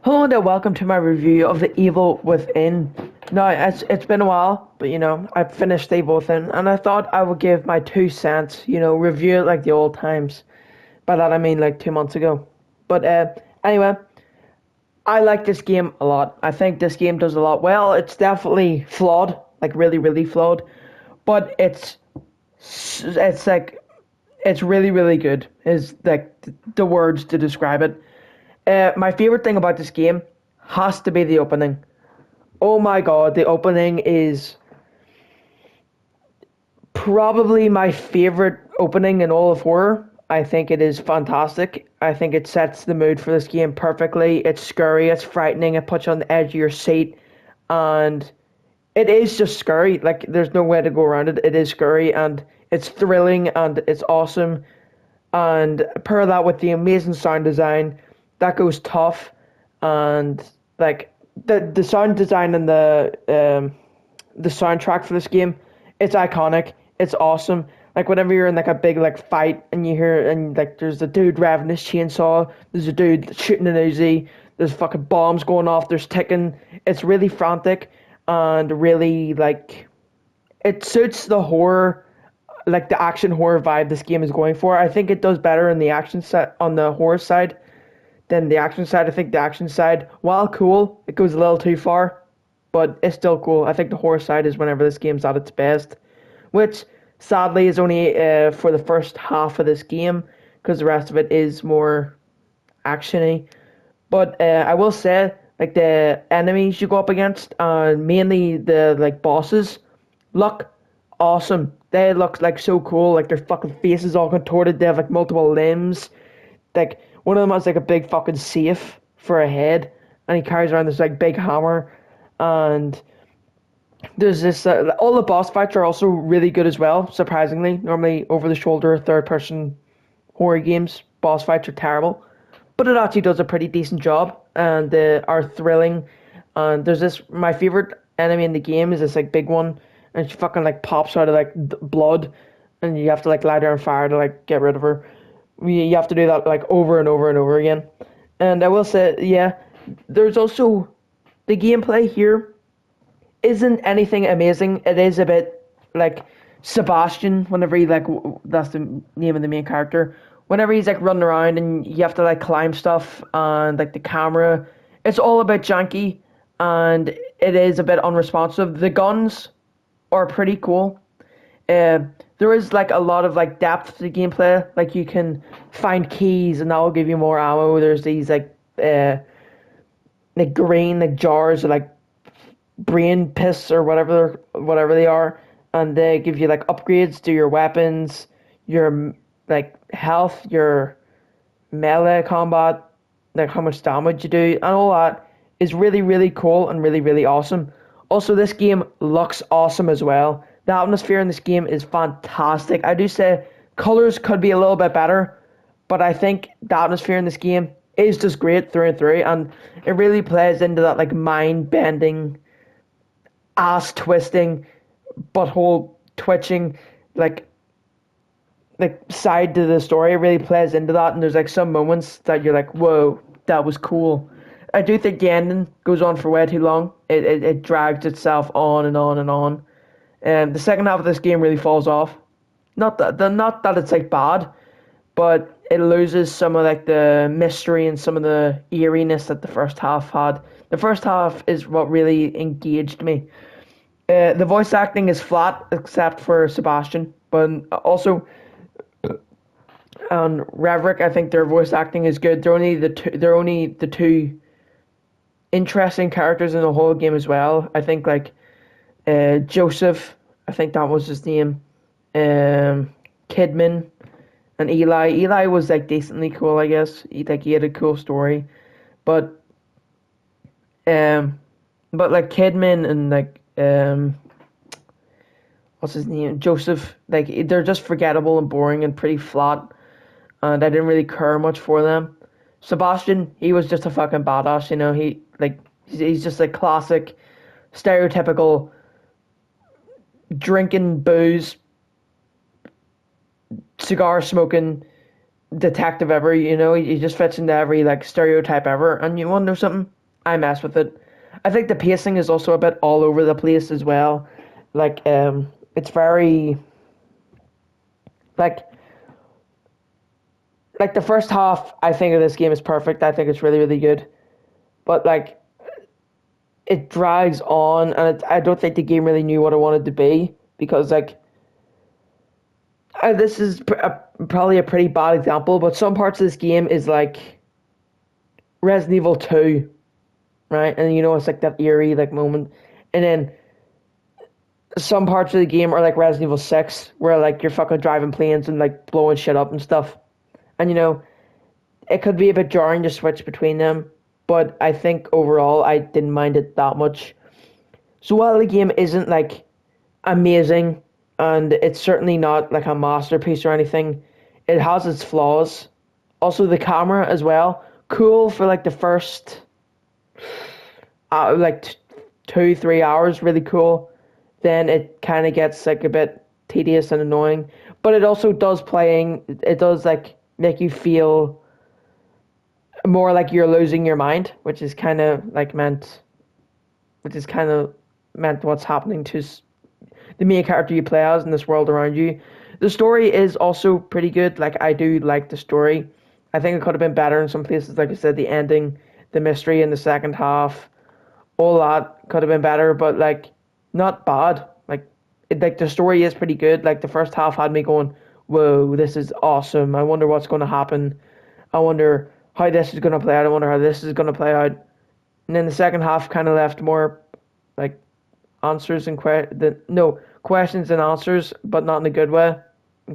Hello there, welcome to my review of The Evil Within. Now, it's been a while, but I finished The Evil Within, and I thought I would give my 2 cents, review it like the old times. By that I mean like 2 months ago. But anyway, I like this game a lot. I think this game does a lot well. It's definitely flawed, like really, really flawed, but it's like it's really, really good. Is like the words to describe it. My favorite thing about this game has to be the opening. Oh my god, the opening is probably my favorite opening in all of horror. I think it is fantastic. I think it sets the mood for this game perfectly. It's scary, it's frightening, it puts you on the edge of your seat, and it is just scary. Like, there's no way to go around it. It is scary, and it's thrilling, and it's awesome. And pair that with the amazing sound design, that goes tough, and like the sound design and the soundtrack for this game, it's iconic. It's awesome. Like whenever you're in like a big like fight and you hear and like there's a dude driving his chainsaw, there's a dude shooting an Uzi, there's fucking bombs going off, there's ticking. It's really frantic and really like it suits the horror, like the action horror vibe this game is going for. I think it does better in the action set on the horror side than the action side. I think the action side, while cool, it goes a little too far, but it's still cool. I think the horror side is whenever this game's at its best, which sadly is only for the first half of this game because the rest of it is more actiony. But I will say, like the enemies you go up against, mainly the like bosses, look awesome. They look like so cool. Like their fucking faces all contorted. They have like multiple limbs. Like one of them has like a big fucking safe for a head, and he carries around this like big hammer. And there's this. All the boss fights are also really good as well. Surprisingly, normally over the shoulder third person horror games boss fights are terrible, but it actually does a pretty decent job and are thrilling. And there's this my favorite enemy in the game is this like big one, and she fucking like pops out of like blood, and you have to like light her on fire to like get rid of her. You have to do that like over and over and over again. And I will say, yeah, there's also the gameplay here isn't anything amazing. It is a bit like Sebastian. Whenever he like that's the name of the main character. Whenever he's like running around and you have to like climb stuff and like the camera, it's all a bit janky and it is a bit unresponsive. The guns are pretty cool. Uh, there is like a lot of like depth to the gameplay. Like you can find keys and that will give you more ammo. There's these like green like jars of like brain piss or whatever they are, and they give you like upgrades to your weapons, your like health, your melee combat, like how much damage you do, and all that is really really cool and really really awesome. Also, this game looks awesome as well. The atmosphere in this game is fantastic. I do say colors could be a little bit better, but I think the atmosphere in this game is just great through and through, and it really plays into that like mind bending, ass twisting, butthole twitching, like side to the story. It really plays into that, and there's like some moments that you're like, whoa, that was cool. I do think the ending goes on for way too long. It drags itself on and on and on. And the second half of this game really falls off. Not that it's like bad, but it loses some of like the mystery and some of the eeriness that the first half had. The first half is what really engaged me. The voice acting is flat except for Sebastian, but also on Reverick, I think their voice acting is good. They're only the two interesting characters in the whole game as well. I think like Joseph, I think that was his name. Kidman and Eli. Eli was like decently cool, I guess. He had a cool story, but um, but like Kidman and like what's his name, Joseph. Like they're just forgettable and boring and pretty flat, and I didn't really care much for them. Sebastian, he was just a fucking badass, you know. He's just a classic, stereotypical drinking booze, cigar smoking detective ever. You know, he just fits into every like stereotype ever. And you want to know something? I mess with it. I think the pacing is also a bit all over the place as well. It's very like the first half. I think of this game is perfect. I think it's really really good, but like it drags on, and I don't think the game really knew what it wanted to be because this is probably a pretty bad example, but some parts of this game is like Resident Evil 2, right? And it's like that eerie like moment, and then some parts of the game are like Resident Evil 6, where like you're fucking driving planes and like blowing shit up and stuff. And it could be a bit jarring to switch between them, but I think overall I didn't mind it that much. So while the game isn't like amazing and it's certainly not like a masterpiece or anything, it has its flaws. Also the camera as well. Cool for like the first 2-3 hours, really cool. Then it kind of gets like a bit tedious and annoying. But it also it does like make you feel more like you're losing your mind, which is kind of meant what's happening to the main character you play as in this world around you. The story is also pretty good. Like I do like the story. I think it could have been better in some places. Like I said, the ending, the mystery in the second half, all that could have been better. But like, not bad. Like the story is pretty good. Like the first half had me going, "Whoa, this is awesome! I wonder what's going to happen. I wonder how this is going to play out. I wonder how this is going to play out." And then the second half kind of left more like answers and questions and answers, but not in a good way.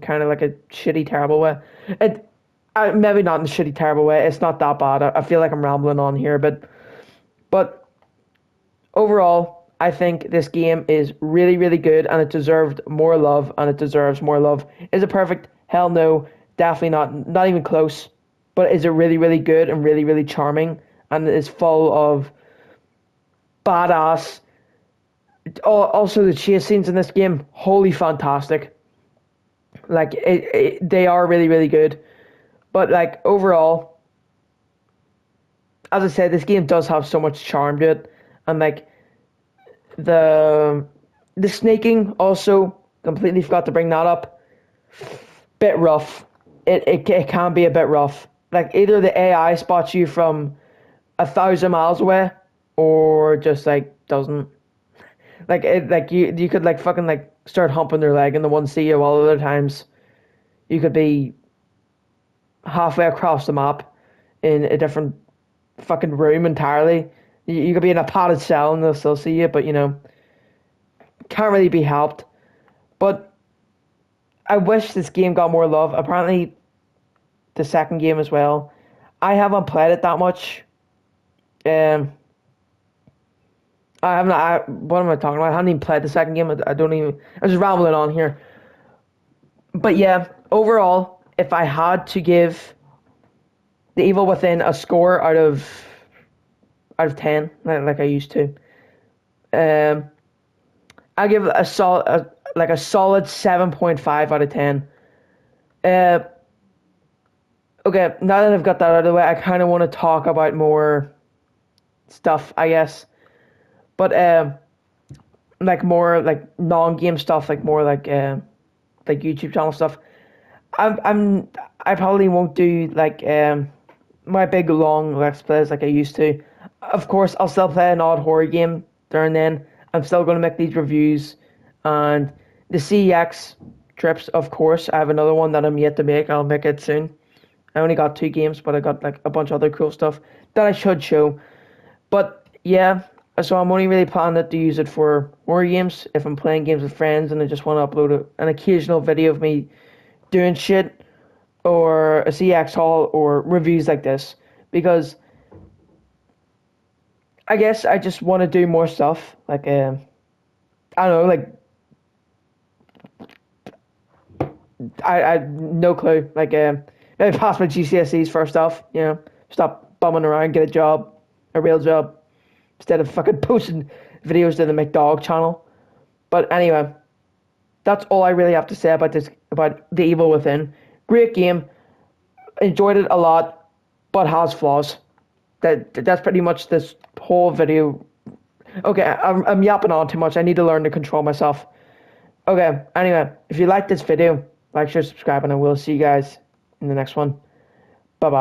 Kind of like a shitty, terrible way. Maybe not in a shitty, terrible way. It's not that bad. I feel like I'm rambling on here, but overall, I think this game is really, really good, and it deserved more love, and it deserves more love. Is it perfect? Hell no, definitely not. Not even close. But is it really, really good and really, really charming, and is full of badass. Also, the chase scenes in this game, holy fantastic. Like they are really, really good. But like overall, as I said, this game does have so much charm to it, and like the the snaking also completely forgot to bring that up. Bit rough. It can be a bit rough. Like either the AI spots you from 1,000 miles away, or just like doesn't. You could like fucking like start humping their leg and the one see you, while other times you could be halfway across the map in a different fucking room entirely. You could be in a padded cell and they'll still see you, but can't really be helped. But I wish this game got more love. Apparently, the second game as well. I haven't played it that much. Um, I haven't. What am I talking about? I haven't even played the second game. I don't even. I'm just rambling on here. But yeah, overall, if I had to give The Evil Within a score out of 10, like I used to, um, I give it a solid 7.5 out of 10. Uh, okay, now that I've got that out of the way, I kind of want to talk about more stuff, I guess. But like more like non-game stuff, like more like YouTube channel stuff. I probably won't do like my big long let's plays like I used to. Of course, I'll still play an odd horror game there and then. I'm still going to make these reviews, and the CEX trips. Of course, I have another one that I'm yet to make. I'll make it soon. I only got 2 games, but I got like a bunch of other cool stuff that I should show. But yeah, so I'm only really planning to use it for horror games. If I'm playing games with friends and I just want to upload an occasional video of me doing shit, or a CX haul, or reviews like this, because I guess I just want to do more stuff. Like I don't know, like I no clue. Like maybe pass my GCSEs first off. Stop bumming around, get a job, a real job, instead of fucking posting videos to the McDog channel. But anyway, that's all I really have to say about The Evil Within. Great game, enjoyed it a lot, but has flaws. That's pretty much this whole video. Okay, I'm yapping on too much. I need to learn to control myself. Okay, anyway, if you like this video, like, share, subscribe, and I will see you guys in the next one. Bye bye.